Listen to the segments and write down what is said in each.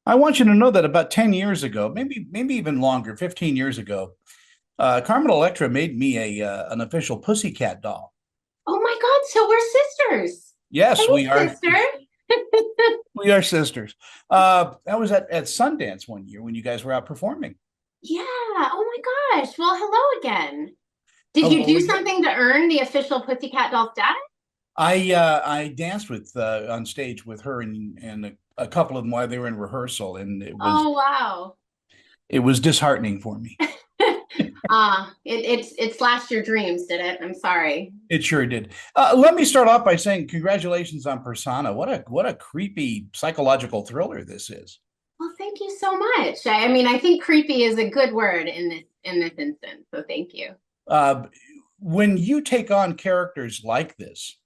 I want you to know that about 10 years ago, maybe even longer, 15 years ago, Carmen Electra made me an official Pussycat doll. Oh my God, so we're sisters. Yes, we Hey, are. sister. We are sisters. That was at Sundance one year when you guys were out performing. Yeah. Oh my gosh. Well, hello again. Did you Hello do again. something to earn the official Pussycat Doll status? I danced with on stage with her and a couple of them while they were in rehearsal, and Oh, wow. it was disheartening for me. It slashed your dreams, did it? I'm sorry. It sure did. Let me start off by saying congratulations on Persona. What a creepy psychological thriller this is. Well, thank you so much. I mean, I think creepy is a good word in this instance. So thank you. Uh, when you take on characters like this,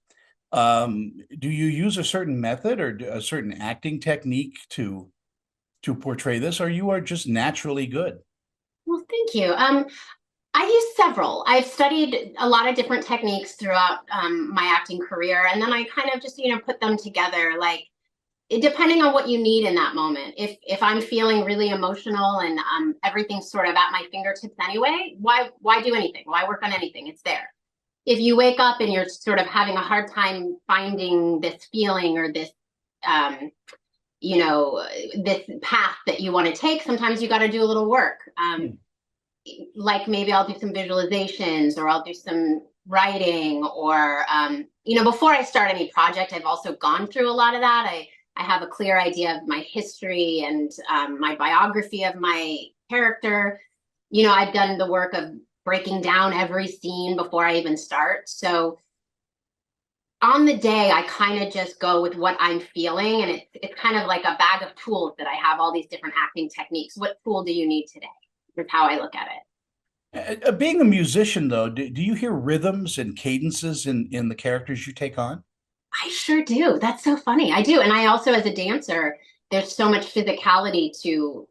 do you use a certain method or a certain acting technique to portray this, or you are just naturally good? Well, thank you. I use several. I've studied a lot of different techniques throughout my acting career, and then I kind of just, put them together, like depending on what you need in that moment. If I'm feeling really emotional and everything's sort of at my fingertips anyway, why do anything? Why work on anything? It's there. If you wake up and you're sort of having a hard time finding this feeling or this um, this path that you want to take, sometimes you got to do a little work. Hmm. Like maybe I'll do some visualizations or I'll do some writing or before I start any project, I've also gone through a lot of that. I have a clear idea of my history and my biography of my character. I've done the work of breaking down every scene before I even start. So on the day, I kind of just go with what I'm feeling, and it's kind of like a bag of tools that I have all these different acting techniques. What tool do you need today? Is how I look at it. Being a musician, though, do you hear rhythms and cadences in the characters you take on? I sure do. That's so funny. I do, and I also, as a dancer, there's so much physicality to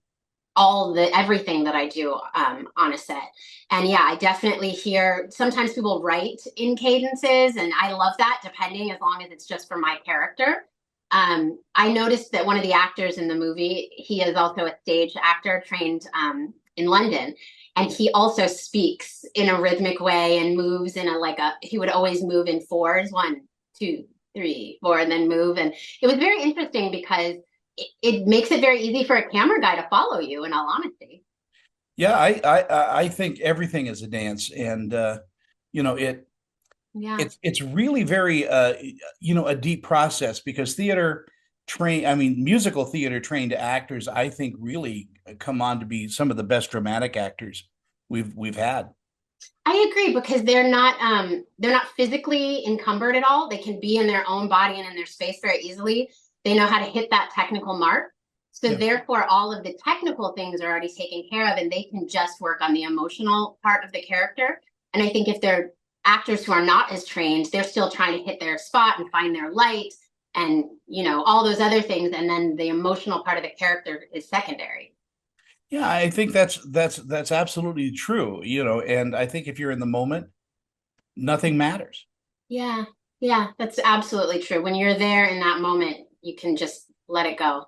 all the everything that I do on a set. And yeah, I definitely hear sometimes people write in cadences, and I love that, depending as long as it's just for my character. I noticed that one of the actors in the movie, he is also a stage actor trained in London, and he also speaks in a rhythmic way and moves in a like a. He would always move in fours, 1, 2, 3, 4, and then move. And it was very interesting because it makes it very easy for a camera guy to follow you, in all honesty. Yeah, I think everything is a dance, and you know it Yeah. it's really very a deep process because musical theater trained actors, I think, really come on to be some of the best dramatic actors we've had. I agree because they're not physically encumbered at all. They can be in their own body and in their space very easily. They know how to hit that technical mark. So Yeah. therefore all of the technical things are already taken care of and they can just work on the emotional part of the character. And I think if they're actors who are not as trained, they're still trying to hit their spot and find their light and all those other things and then the emotional part of the character is secondary. Yeah, I think that's absolutely true, and I think if you're in the moment, nothing matters. Yeah. Yeah, that's absolutely true. When you're there in that moment, you can just let it go.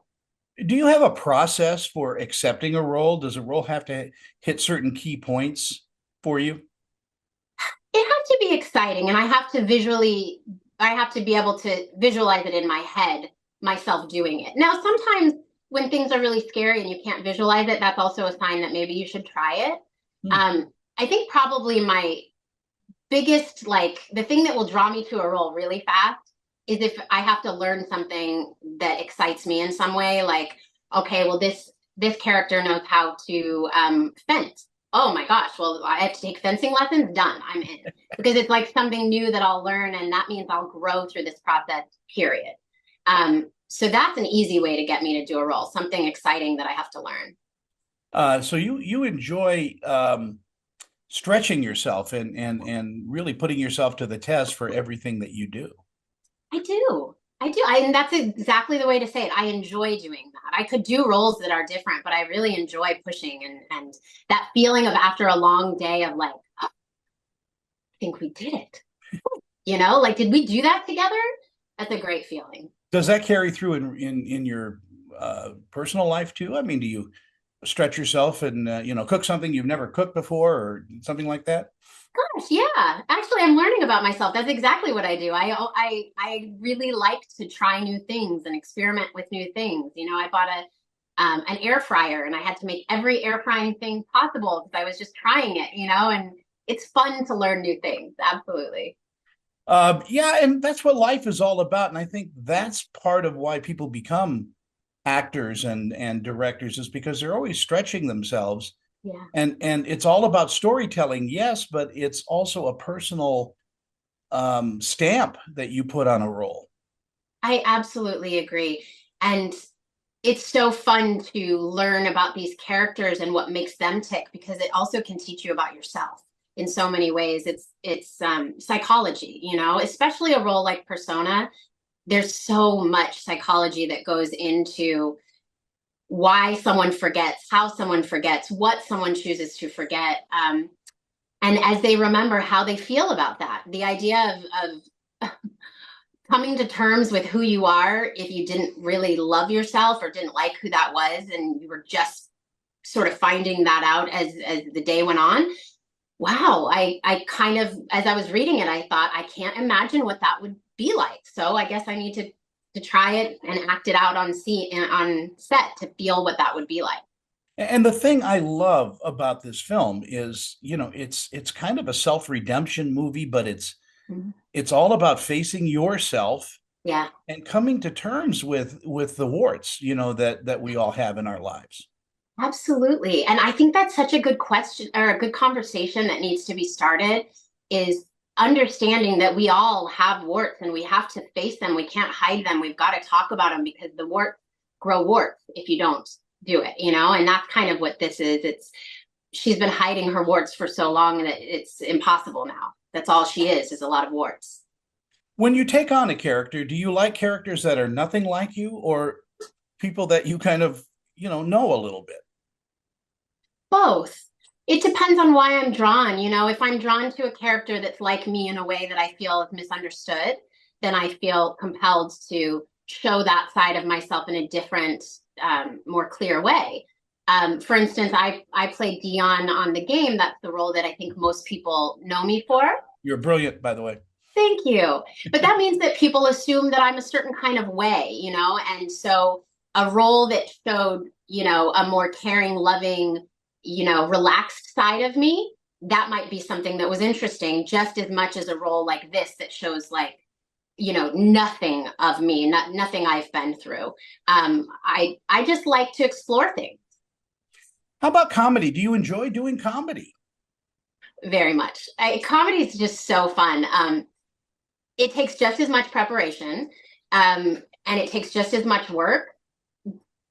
Do you have a process for accepting a role? Does a role have to hit certain key points for you? It has to be exciting and I have to be able to visualize it in my head, myself doing it. Now, sometimes when things are really scary and you can't visualize it, that's also a sign that maybe you should try it. Hmm. I think probably my biggest, like the thing that will draw me to a role really fast is if I have to learn something that excites me in some way, like, okay, well, this character knows how to fence. Oh my gosh, well, I have to take fencing lessons. Done. I'm in. Because it's like something new that I'll learn, and that means I'll grow through this process, period. So that's an easy way to get me to do a role, something exciting that I have to learn. So you enjoy stretching yourself and really putting yourself to the test for everything that you do. I do. And that's exactly the way to say it. I enjoy doing that. I could do roles that are different, but I really enjoy pushing and that feeling of after a long day of like, oh, I think we did it. Like, did we do that together? That's a great feeling. Does that carry through in your personal life too? I mean, do you stretch yourself and cook something you've never cooked before or something like that? Gosh, yeah. Actually, I'm learning about myself. That's exactly what I do. I really like to try new things and experiment with new things. I bought an air fryer, and I had to make every air frying thing possible because I was just trying it, and it's fun to learn new things. Absolutely. Yeah, and that's what life is all about. And I think that's part of why people become actors and directors is because they're always stretching themselves. Yeah. And it's all about storytelling, yes, but it's also a personal stamp that you put on a role. I absolutely agree. And it's so fun to learn about these characters and what makes them tick because it also can teach you about yourself in so many ways. It's psychology, especially a role like Persona. There's so much psychology that goes into why someone forgets, how someone forgets, what someone chooses to forget, and as they remember how they feel about that. The idea of coming to terms with who you are if you didn't really love yourself or didn't like who that was and you were just sort of finding that out as the day went on. Wow, I kind of, as I was reading it, I thought I can't imagine what that would be like, so I guess I need to try it and act it out on set to feel what that would be like. And the thing I love about this film is, it's kind of a self-redemption movie, but Mhm. it's all about facing yourself Yeah. and coming to terms with the warts, that we all have in our lives. Absolutely. And I think that's such a good question or a good conversation that needs to be started is understanding that we all have warts and we have to face them. We can't hide them. We've got to talk about them because the warts grow warts if you don't do it, and that's kind of what this is. She's been hiding her warts for so long that it's impossible now. That's all she is a lot of warts. When you take on a character, do you like characters that are nothing like you or people that you kind of, know a little bit? Both. It depends on why I'm drawn. If I'm drawn to a character that's like me in a way that I feel is misunderstood, then I feel compelled to show that side of myself in a different, more clear way. For instance, I played Dion on the game. That's the role that I think most people know me for. You're brilliant, by the way. Thank you. But that means that people assume that I'm a certain kind of way, and so a role that showed, a more caring, loving, relaxed side of me, that might be something that was interesting just as much as a role like this that shows like, nothing of me, nothing I've been through. I just like to explore things How about comedy? Do you enjoy doing comedy? very much. Comedy is just so fun. It takes just as much preparation, and it takes just as much work,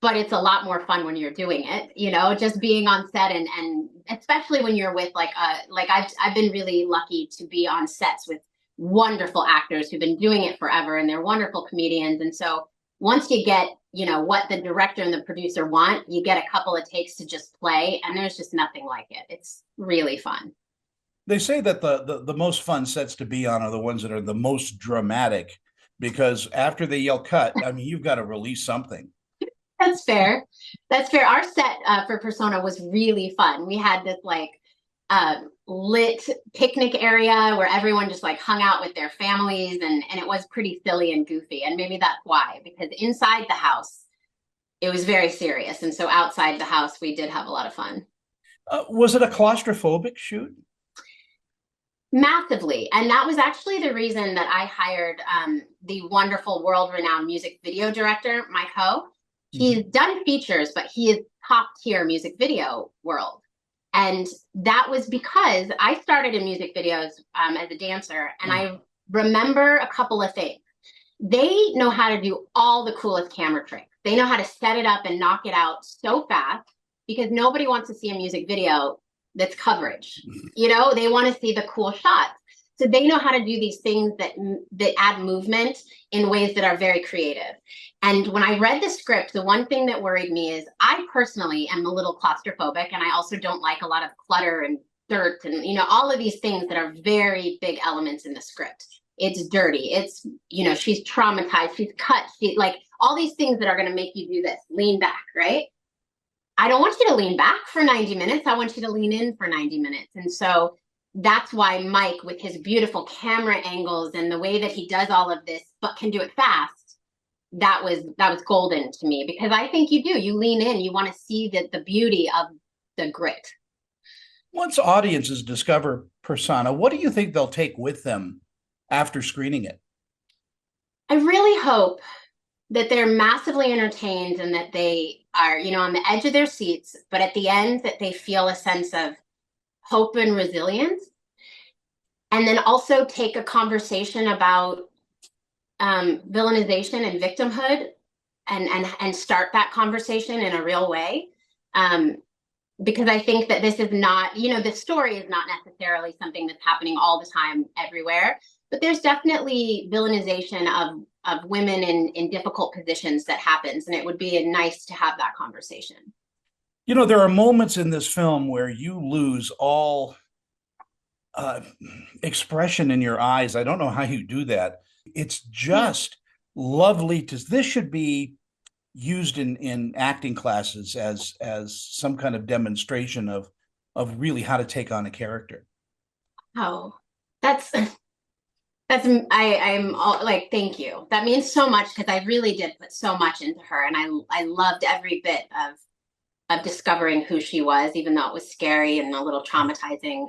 but it's a lot more fun when you're doing it, just being on set and especially when you're with like I've been really lucky to be on sets with wonderful actors who've been doing it forever and they're wonderful comedians. And so once you get, what the director and the producer want, you get a couple of takes to just play and there's just nothing like it. It's really fun. They say that the most fun sets to be on are the ones that are the most dramatic because after they yell cut, I mean, you've got to release something. That's fair. That's fair. Our set for Persona was really fun. We had this like lit picnic area where everyone just like hung out with their families and it was pretty silly and goofy. And maybe that's why, because inside the house, it was very serious. And so outside the house, we did have a lot of fun. Was it a claustrophobic shoot? Massively. And that was actually the reason that I hired the wonderful world renowned music video director, Mike Ho. He's done features, but he is top tier music video world. And that was because I started in music videos as a dancer, and I remember a couple of things. They know how to do all the coolest camera tricks. They know how to set it up and knock it out so fast because nobody wants to see a music video that's coverage. They want to see the cool shots. So they know how to do these things that add movement in ways that are very creative. And when I read the script, the one thing that worried me is I personally am a little claustrophobic, and I also don't like a lot of clutter and dirt and all of these things that are very big elements in the script. it's dirty, it's, she's traumatized, she's cut, she like all these things that are going to make you do this, lean back, right? I don't want you to lean back for 90 minutes. I want you to lean in for 90 minutes. And so that's why Mike, with his beautiful camera angles and the way that he does all of this, but can do it fast, that was golden to me, because I think you lean in, you want to see the beauty of the grit. Once audiences discover Persona, what do you think they'll take with them after screening it? I really hope that they're massively entertained and that they are, on the edge of their seats, but at the end that they feel a sense of hope and resilience. And then also take a conversation about villainization and victimhood, and start that conversation in a real way. Because I think that this is not, the story is not necessarily something that's happening all the time everywhere, but there's definitely villainization of women in difficult positions that happens, and it would be nice to have that conversation. There are moments in this film where you lose all expression in your eyes. I don't know how you do that. It's just lovely this should be used in acting classes as some kind of demonstration of really how to take on a character. Oh, I'm all, like, thank you. That means so much, because I really did put so much into her, and I loved every bit of discovering who she was, even though it was scary and a little traumatizing.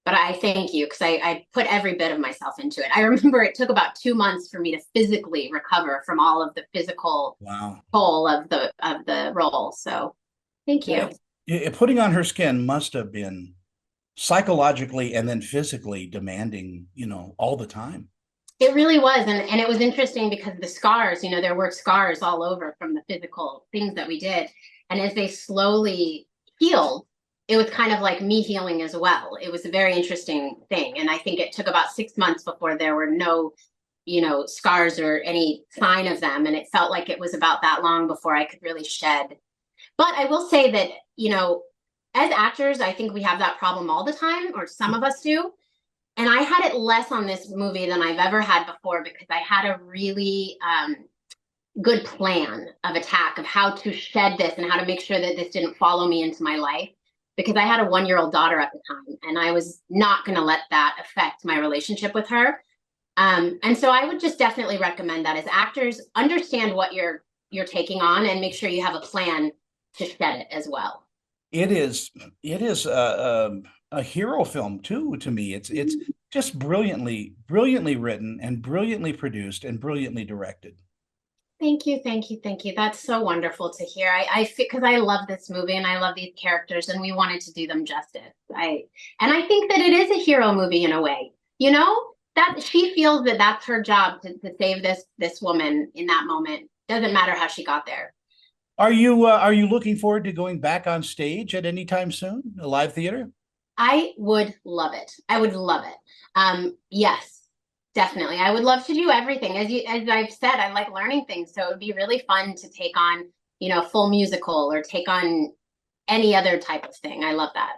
But I thank you, because I put every bit of myself into it. I remember it took about 2 months for me to physically recover from all of the physical toll of the role. So thank you. Putting on her skin must have been psychologically and then physically demanding, all the time. It really was. And it was interesting because the scars, there were scars all over from the physical things that we did. And as they slowly healed, it was kind of like me healing as well. It was a very interesting thing. And I think it took about 6 months before there were no, scars or any sign of them. And it felt like it was about that long before I could really shed. But I will say that, as actors, I think we have that problem all the time, or some of us do. And I had it less on this movie than I've ever had before, because I had a really good plan of attack of how to shed this and how to make sure that this didn't follow me into my life, because I had a 1-year-old daughter at the time, and I was not going to let that affect my relationship with her. And so I would just definitely recommend that as actors, understand what you're taking on, and make sure you have a plan to shed it as well. It is a hero film too. To me, it's just brilliantly written and brilliantly produced and brilliantly directed. Thank you, thank you, thank you. That's so wonderful to hear. I because I love this movie and I love these characters, and we wanted to do them justice. I think that it is a hero movie in a way. That she feels that that's her job to save this woman in that moment. Doesn't matter how she got there. Are you looking forward to going back on stage at any time soon? A live theater? I would love it. I would love it. Yes, definitely. I would love to do everything. As I've said, I like learning things. So it would be really fun to take on, full musical, or take on any other type of thing. I love that.